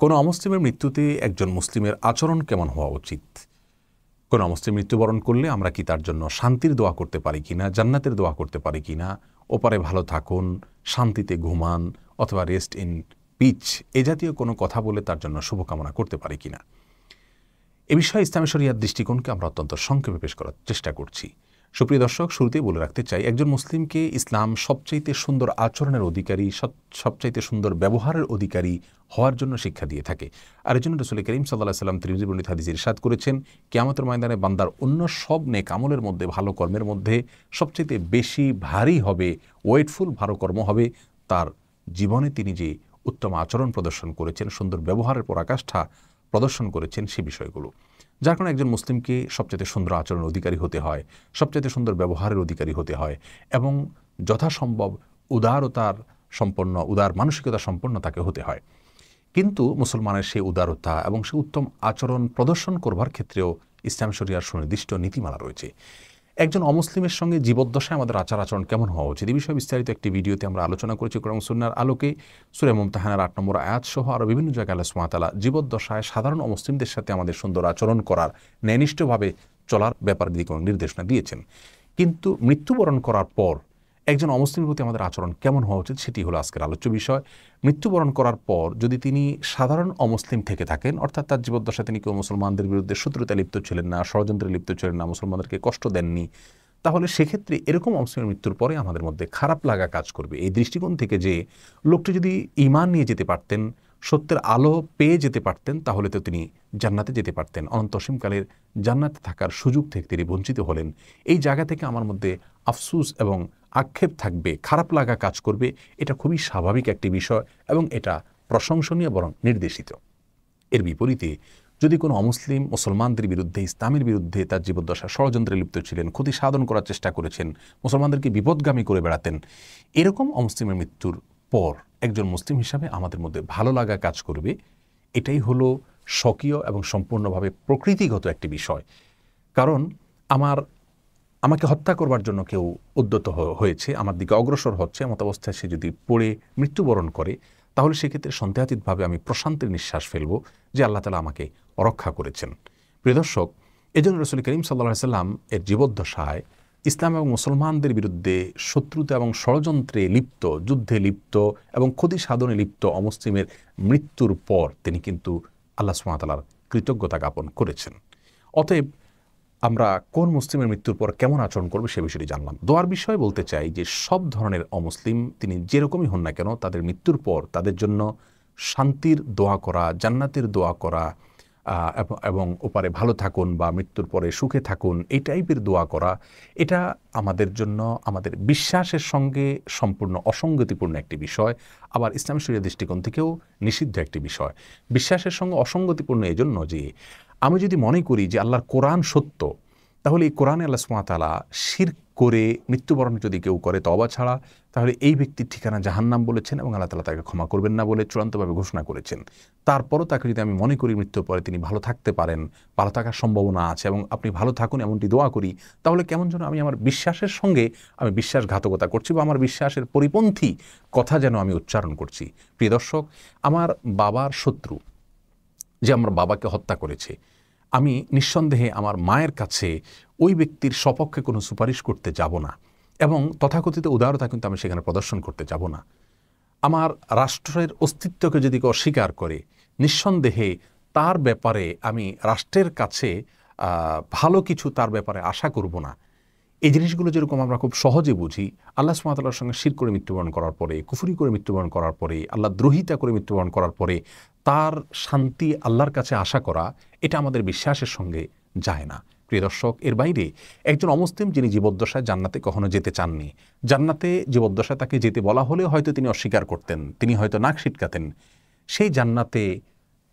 কোনো অমুসলিমের মৃত্যুতে একজন মুসলিমের আচরণ কেমন হওয়া উচিত? কোনো অমুসলিম মৃত্যুবরণ করলে আমরা কি তার জন্য শান্তির দোয়া করতে পারি কিনা, জান্নাতের দোয়া করতে পারি কিনা, ওপারে ভালো থাকুন, শান্তিতে ঘুমান, অথবা রেস্ট ইন পিচ এ জাতীয় কোনো কথা বলে তার জন্য শুভকামনা করতে পারি কিনা? এ বিষয়ে ইসলামী শরিয়ার দৃষ্টিকোণকে আমরা অত্যন্ত সংক্ষেপে পেশ করার চেষ্টা করছি। সুপ্রিয় দর্শক, শুরুতেই বলে রাখতে চাই, একজন মুসলিমকে ইসলাম সবচাইতে সুন্দর আচরণের অধিকারী, সবচাইতে সুন্দর ব্যবহারের অধিকারী হওয়ার জন্য শিক্ষা দিয়ে থাকে। আর এই জন্য রাসূল করিম সাল্লাল্লাহু আলাইহি ওয়াসাল্লাম তিরমিজি বর্ণিত হাদিসে ইরশাদ করেছেন, কিয়ামতের ময়দানে বান্দার অন্য সব নেক আমলের মধ্যে, ভালো কর্মের মধ্যে সবচাইতে বেশি ভারী হবে, ওয়েটফুল ভালো কর্ম হবে তার জীবনে তিনি যে উত্তম আচরণ প্রদর্শন করেছেন, সুন্দর ব্যবহারের পরাকাষ্ঠা প্রদর্শন করেছেন সে বিষয়গুলো। যার কারণে একজন মুসলিমকে সবচেয়ে সুন্দর আচরণের অধিকারী হতে হয়, সবচেয়ে সুন্দর ব্যবহারের অধিকারী হতে হয় এবং যথাসম্ভব উদারতার সম্পন্ন, উদার মানসিকতা সম্পন্ন তাকে হতে হয়। কিন্তু মুসলমানের সেই উদারতা এবং সেই উত্তম আচরণ প্রদর্শন করবার ক্ষেত্রেও ইসলাম শরিয়ার সুনির্দিষ্ট নীতিমালা রয়েছে। একজন অমুসলিমের সঙ্গে জীবদ্দশায় আমাদের আচার আচরণ কেমন হওয়া উচিত, এই বিষয়ে বিস্তারিত একটি ভিডিওতে আমরা আলোচনা করেছি কোরআন ও সুন্নাহর আলোকে। সূরা মুমতাহানার ৮ নম্বর আয়াত সহ আরও বিভিন্ন জায়গায় আল্লাহ সুবহানাহু ওয়া তাআলা জীবদ্দশায় সাধারণ অমুসলিমদের সাথে আমাদের সুন্দর আচরণ করার, ন্যায়নিষ্ঠভাবে চলার ব্যাপার দিকে কোনো নির্দেশনা দিয়েছেন। কিন্তু মৃত্যুবরণ করার পর একজন অমুসলিমের প্রতি আমাদের আচরণ কেমন হওয়া উচিত সেটি হলো আজকের আলোচ্য বিষয়। মৃত্যুবরণ করার পর যদি তিনি সাধারণ অমুসলিম থেকে থাকেন, অর্থাৎ তার জীবদ্দশায় তিনি কেউ মুসলমানদের বিরুদ্ধে শত্রুতায় লিপ্ত ছিলেন না, ষড়যন্ত্রে লিপ্ত ছিলেন না, মুসলমানদেরকে কষ্ট দেননি, তাহলে সেক্ষেত্রে এরকম অমুসলিমের মৃত্যুর পরে আমাদের মধ্যে খারাপ লাগা কাজ করবে এই দৃষ্টিকোণ থেকে যে লোকটি যদি ঈমান নিয়ে যেতে পারতেন, সত্যের আলো পেয়ে যেতে পারতেন, তাহলে তো তিনি জান্নাতে যেতে পারতেন, অনন্ত অসীমকালের জান্নাতে থাকার সুযোগ থেকে তিনি বঞ্চিত হলেন। এই জায়গা থেকে আমার মধ্যে আফসুস এবং আক্ষেপ থাকবে, খারাপ লাগা কাজ করবে। এটা খুবই স্বাভাবিক একটি বিষয় এবং এটা প্রশংসনীয় বরং নির্দেশিত। এর বিপরীতে যদি কোনো অমুসলিম মুসলমানদের বিরুদ্ধে, ইসলামের বিরুদ্ধে তার জীবদ্দশা ষড়যন্ত্রে লিপ্ত ছিলেন, ক্ষতি সাধন করার চেষ্টা করেছেন, মুসলমানদেরকে বিপদগামী করে বেড়াতেন, এরকম অমুসলিমের মৃত্যুর পর একজন মুসলিম হিসাবে আমাদের মধ্যে ভালো লাগা কাজ করবে। এটাই হলো স্বকীয় এবং সম্পূর্ণভাবে প্রকৃতিগত একটি বিষয়। কারণ আমাকে হত্যা করবার জন্য কেউ উদ্যত হয়েছে, আমার দিকে অগ্রসর হচ্ছে, এমত অবস্থায় সে যদি পড়ে মৃত্যুবরণ করে, তাহলে সেক্ষেত্রে সন্দেহাতীতভাবে আমি প্রশান্তির নিঃশ্বাস ফেলব যে আল্লাহ তাআলা আমাকে রক্ষা করেছেন। প্রিয় দর্শক, এজন্য রাসূল করিম সাল্লাল্লাহু আলাইহি ওয়াসাল্লাম এর জীবদ্দশায় ইসলাম এবং মুসলমানদের বিরুদ্ধে শত্রুতা এবং ষড়যন্ত্রে লিপ্ত, যুদ্ধে লিপ্ত এবং ক্ষতি সাধনে লিপ্ত অমুসলিমের মৃত্যুর পর তিনি কিন্তু আল্লাহ সুবহানাহু ওয়া তাআলার কৃতজ্ঞতা জ্ঞাপন করেছেন। অতএব আমরা কোন মুসলিমের মৃত্যুর পর কেমন আচরণ করবে সে বিষয়টি জানলাম। দোয়ার বিষয়ে বলতে চাই যে সব ধরনের অমুসলিম তিনি যেরকমই হন না কেন, তাদের মৃত্যুর পর তাদের জন্য শান্তির দোয়া করা, জান্নাতের দোয়া করা এবং ওপারে ভালো থাকুন বা মৃত্যুর পরে সুখে থাকুন, এই টাইপের দোয়া করা, এটা আমাদের জন্য আমাদের বিশ্বাসের সঙ্গে সম্পূর্ণ অসঙ্গতিপূর্ণ একটি বিষয়। আবার ইসলামী শরিয়ার দৃষ্টিকোণ থেকেও নিষিদ্ধ একটি বিষয়। বিশ্বাসের সঙ্গে অসঙ্গতিপূর্ণ এজন্য যে আমি যদি মনে করি যে আল্লাহর কোরআন সত্য, তাহলে এই কোরআনে আল্লাহ সুবহানাহু ওয়া তাআলা শিরক করে মৃত্যুবরণ যদি কেউ করে তওবা ছাড়া, তাহলে এই ব্যক্তির ঠিকানা জাহান্নাম বলেছেন এবং আল্লাহ তাআলা তাকে ক্ষমা করবেন না বলে চূড়ান্তভাবে ঘোষণা করেছেন। তারপরও তাকে যদি আমি মনে করি মৃত্যুর পরে তিনি ভালো থাকতে পারেন, ভালো থাকার সম্ভাবনা আছে এবং আপনি ভালো থাকুন এমনটি দোয়া করি, তাহলে কেমন যেন আমি আমার বিশ্বাসের সঙ্গে আমি বিশ্বাসঘাতকতা করছি বা আমার বিশ্বাসের পরিপন্থী কথা যেন আমি উচ্চারণ করছি। প্রিয় দর্শক, আমার বাবার শত্রু যে আমার বাবাকে হত্যা করেছে, আমি নিঃসন্দেহে আমার মায়ের কাছে ওই ব্যক্তির সপক্ষে কোনো সুপারিশ করতে যাব না এবং তথাকথিত উদারতা কিন্তু আমি সেখানে প্রদর্শন করতে যাব না। আমার রাষ্ট্রের অস্তিত্বকে যদি কেউ অস্বীকার করে, নিঃসন্দেহে তার ব্যাপারে আমি রাষ্ট্রের কাছে ভালো কিছু তার ব্যাপারে আশা করব না। এই জিনিসগুলো যেরকম আমরা খুব সহজে বুঝি, আল্লাহ সুবহানাহু ওয়া তাআলার সঙ্গে শিরক করে মৃত্যুবরণ করার পরে, কুফরি করে মৃত্যুবরণ করার পরে, আল্লাহ দ্রোহিতা করে মৃত্যুবরণ করার পরে তার শান্তি আল্লাহর কাছে আশা করা, এটা আমাদের বিশ্বাসের সঙ্গে যায় না। প্রিয় দর্শক, এর বাইরে একজন অমুসলিম যিনি জীবদ্দশায় জান্নাতে কখনো যেতে চাননি, জান্নাতে জীবদ্দশায় তাকে যেতে বলা হলেও হয়তো তিনি অস্বীকার করতেন, তিনি হয়তো নাক সিটকাতেন, সেই জান্নাতে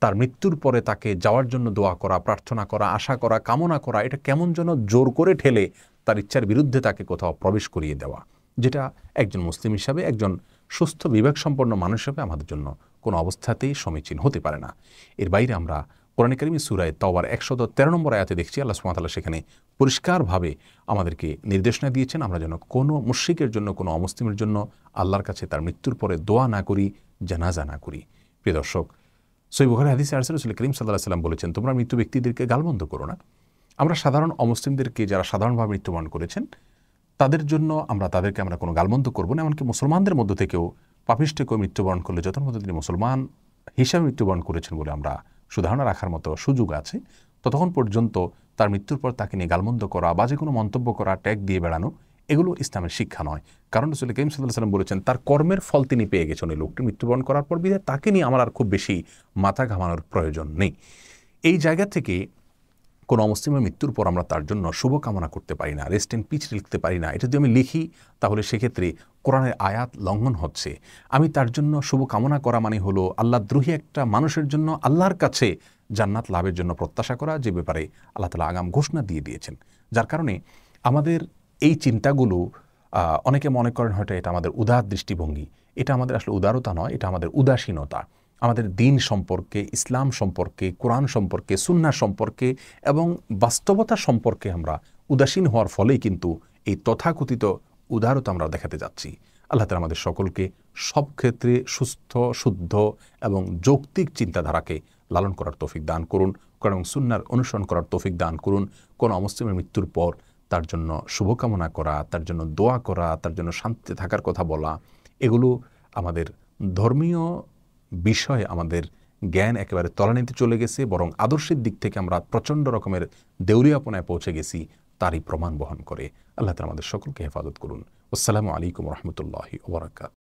তার মৃত্যুর পরে তাকে যাওয়ার জন্য দোয়া করা, প্রার্থনা করা, আশা করা, কামনা করা, এটা কেমন যেন জোর করে ঠেলে তার ইচ্ছার বিরুদ্ধে তাকে কোথাও প্রবেশ করিয়ে দেওয়া, যেটা একজন মুসলিম হিসাবে, একজন সুস্থ বিবেকসম্পন্ন মানুষ হিসাবে আমাদের জন্য কোনো অবস্থাতেই সমীচীন হতে পারে না। এর বাইরে আমরা কোরআনে কারিমে সূরা তাওবার 113 নম্বর আয়াতে দেখছি আল্লাহ সুবহানাহু ওয়া তাআলা সেখানে পরিষ্কারভাবে আমাদেরকে নির্দেশনা দিয়েছেন আমরা যেন কোনো মুশরিকের জন্য, কোনো অমুসলিমের জন্য আল্লাহর কাছে তার মৃত্যুর পরে দোয়া না করি, জানাজা না করি। প্রিয় দর্শক, সহিহ বুখারী হাদিসে আসছে রাসূল করিম সাল্লাল্লাহু আলাইহি ওয়াসাল্লাম বলেছেন, তোমরা মৃত ব্যক্তিদেরকে গালমন্দ করো না। আমরা সাধারণ অমুসলিমদেরকে, যারা সাধারণভাবে মৃত্যুবরণ করেছেন, তাদের জন্য তাদেরকে আমরা কোনো গালমন্দ করবো না। এমনকি মুসলমানদের মধ্য থেকেও পাপিষ্ঠ কেউ মৃত্যুবরণ করলে, যতক্ষণ মধ্যে তিনি মুসলমান হিসাবে মৃত্যুবরণ করেছেন বলে আমরা সুধারণা রাখার মতো সুযোগ আছে, ততক্ষণ পর্যন্ত তার মৃত্যুর পর তাকে নিয়ে গালমন্দ করা বা যে কোনো মন্তব্য করা, ট্যাগ দিয়ে বেড়ানো, এগুলো ইসলামের শিক্ষা নয়। কারণ রাসূল করিম সাল্লাল্লাহু আলাইহি ওয়াসাল্লাম বলেছেন, তার কর্মের ফল তিনি পেয়ে গেছেন এই লোকটি মৃত্যুবরণ করার পর, বিধায় তাকে নিয়ে আমার আর খুব বেশি মাথা ঘামানোর প্রয়োজন নেই। এই জায়গা থেকে কোনো অমুসলিমের মৃত্যুর পর আমরা তার জন্য শুভকামনা করতে পারি না, রেস্ট ইন পিচ লিখতে পারি না। এটা যদি আমি লিখি তাহলে সেক্ষেত্রে কোরআনের আয়াত লঙ্ঘন হচ্ছে। আমি তার জন্য শুভকামনা করা মানে হলো আল্লাহদ্রোহী একটা মানুষের জন্য আল্লাহর কাছে জান্নাত লাভের জন্য প্রত্যাশা করা, যে ব্যাপারে আল্লাহ তাআলা আগাম ঘোষণা দিয়ে দিয়েছেন। যার কারণে আমাদের এই চিন্তাগুলো অনেকে মনে করেন হয়তো এটা আমাদের উদার দৃষ্টিভঙ্গি। এটা আমাদের আসলে উদারতা নয়, এটা আমাদের উদাসীনতা। আমাদের দিন সম্পর্কে, ইসলাম সম্পর্কে, কোরআন সম্পর্কে, সুন্নাহ সম্পর্কে এবং বাস্তবতা সম্পর্কে আমরা উদাসীন হওয়ার ফলেই কিন্তু এই তথাকথিত উদারতা আমরা দেখাতে যাচ্ছি। আল্লাহ তাআলা আমাদের সকলকে সব ক্ষেত্রে সুস্থ, শুদ্ধ এবং যৌক্তিক চিন্তাধারাকে লালন করার তৌফিক দান করুন, কোরআন এবং সুন্নাহর অনুসরণ করার তৌফিক দান করুন। কোনো অমুসলিমের মৃত্যুর পর তার জন্য শুভকামনা করা, তার জন্য দোয়া করা, তার জন্য শান্তিতে থাকার কথা বলা, এগুলো আমাদের ধর্মীয় বিষয়ে আমাদের জ্ঞান একেবারে তলানিতে চলে গেছে, বরং আদর্শের দিক থেকে আমরা প্রচণ্ড রকমের দেউলিয়াপনায় পৌঁছে গেছি, তারই প্রমাণ বহন করে। আল্লাহ তাআলা আমাদের সকলকে হেফাজত করুন। আসসালামু আলাইকুম ওয়া রাহমাতুল্লাহি ওয়া বারাকাতুহু।